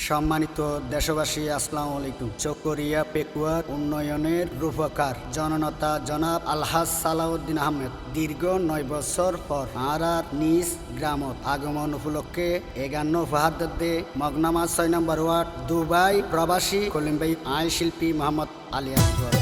সম্মানিত দেশবাসী, আসসালামু আলাইকুম। চকরিয়া পেকুয়ার উন্নয়নের রূপকার জননেতা জনাব আলহাজ সালাউদ্দিন আহমেদ দীর্ঘ 9 বছর পর আর নিজ গ্রামত আগমন উপলক্ষে 51 উপহার দে মগনামা 6 নম্বর ওয়ার্ড দুবাই প্রবাসী কলিমবাই আই শিল্পী মোহাম্মদ আলী আসগর।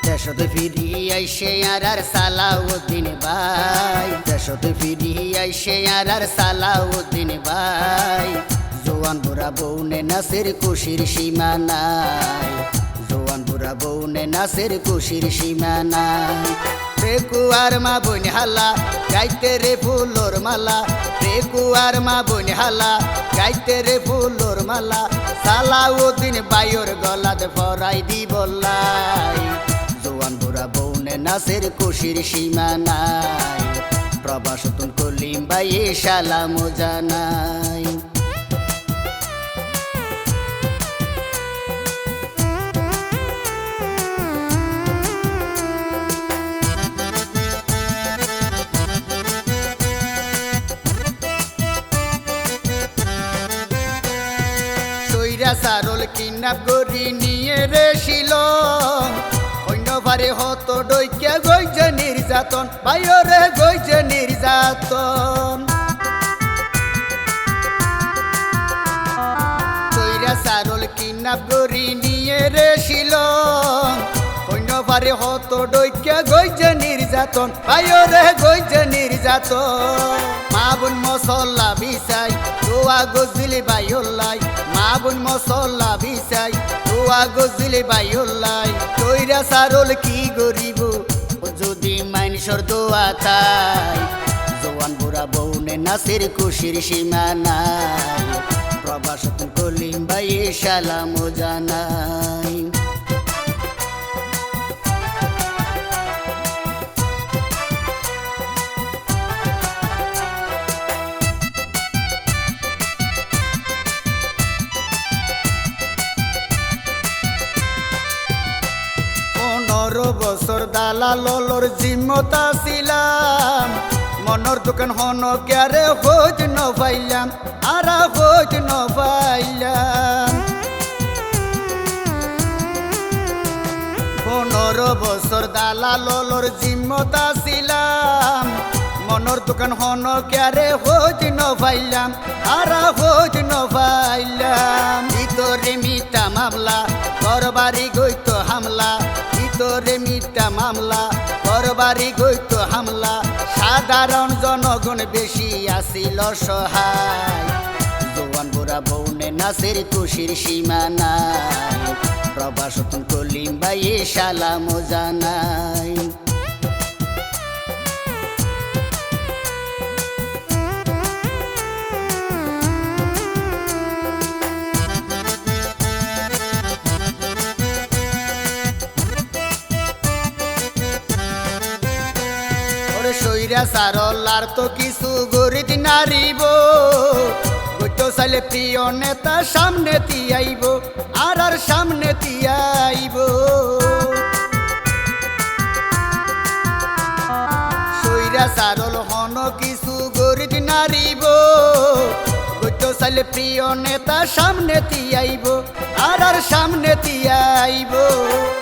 দেশতে ফিরি আইসে আর সালাউদ্দিন ভাই, দেশতে ফিরি আইসে আর সালাউদ্দিন ভাই। জোয়ান বুড়া বউনে নাসের খুশির সীমা নাই, জোয়ান বুড়া বউনে নাসের খুশির সীমা নাই। পেকুয়ার মা বোন হালা গাইতে রে ফুলোর মালা, পেকুয়ার মা বোন হালা গাইতে রে ফুলোর মালা। সালাউদ্দিন বাইর গলাদ ফরাই দিবলাই, জোয়ান বুড়া বউনে নাসের খুশির সীমা নাই। প্রবাসতুন কলিম ভাই সালাম জানাই। সারল কিডন্যাপ করি নিয়ে রেছিল অন্যবারে হত ডইকে গইছে নির্যাতন, বাইরে গইছে নির্যাতন। চৈরা সারল কিডন্যাপ করি নিয়ে রেছিল অন্যবারে হত ডইকে গইছে নির্যাতন, বাইরে গইছে নির্যাতন। মা বোন মশলা বিছাই দোয়া গজিলি বাইলাই, মা বোন মশলা বিছাই দোয়া গজিলি বাইলাই। তৈরা সারল কি গরিব যদি মাইনসর দোয়া তাই, জোয়ান বুড়া বউনে নাসের খুশির সীমা নাই। প্রবাসতুন কলিম ভাই সালাম জানাই। বছর দালালর জিম্মতা ছিলাম, মনের দোকান হন ক্যারে খোঁজ ন পাইলাম আর খোঁজ ন পাইলাম। 15 বছর দালালর জিম্মতা ছিলাম, মনের দোকান হন ক্যারে খোঁজ ন পাইলাম আর খোঁজ ন পাইলাম। ভিতরে মিটা মামলা ঘরবাড়ি গইত হামলা, ভিতরে মিটা মামলা ঘরবাড়ি গইত হামলা। সাধারণ জনগণ বেশি আসিল সহায়, জোয়ান বুড়া বউনে নাসের খুশির সীমা নাই। প্রবাসতুন কলিম ভাই সালাম জানাই। সইরা সারল আর তো কিছু গরিব নারিব, গইতো চাইলে প্রিয় নেতা সামনে তিয়াইব আর সামনে তিয়াইব। সইরা সারল হন কিছু গরিব নারিব, গইতো চাইলে প্রিয় নেতা সামনে তিয়াইব আর সামনে তিয়াইব।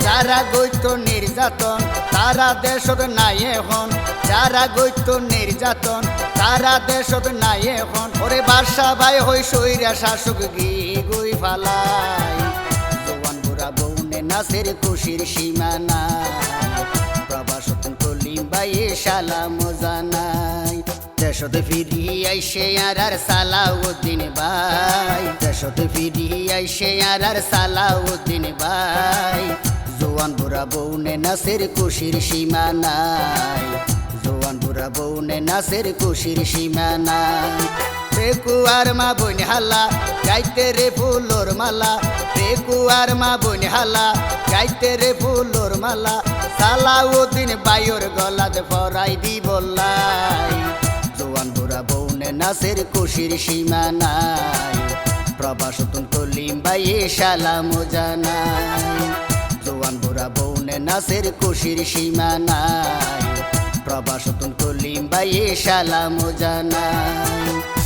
যারা গইতো নির্যাতন তারা দেশত নাই এখন, যারা গইত নির্যাতন তারা দেশত নাই এখন। ওরে বাদশা ভাই হই সইরা শাসক গি গই ফালাই, জোয়ান বুড়া বউনে নাসের খুশির সীমা নাই। প্রবাসতুন কলিম ভাই সালাম জানাই। দেশতে ফিরি আইসে আর সালাউদ্দিন ভাই, দেশতে ফিরি আইসে আর সালাউদ্দিন ভাই। জোয়ান বুড়া বউনে নাসের খুশির সীমা নাই, জোয়ান বুড়া বউনে নাসের খুশির সীমা নাই। পেকুয়ার মা বোন হালা গাইতে রে ফুলোর মালা, পেকুয়ার মা বোন হালা গাইতে রে ফুলোর মালা। সালাউদ্দিন বাইর গলাদ ফরাই দিবলাই। নাসের খুশির সীমা নাই প্রবাস তুন কলিম ভাইয়ে সালাম জানাই জোয়ান বুড়া বউনে নাসের খুশির সীমা নাই প্রবাস তুন কলিম ভাইয়ে সালাম জানাই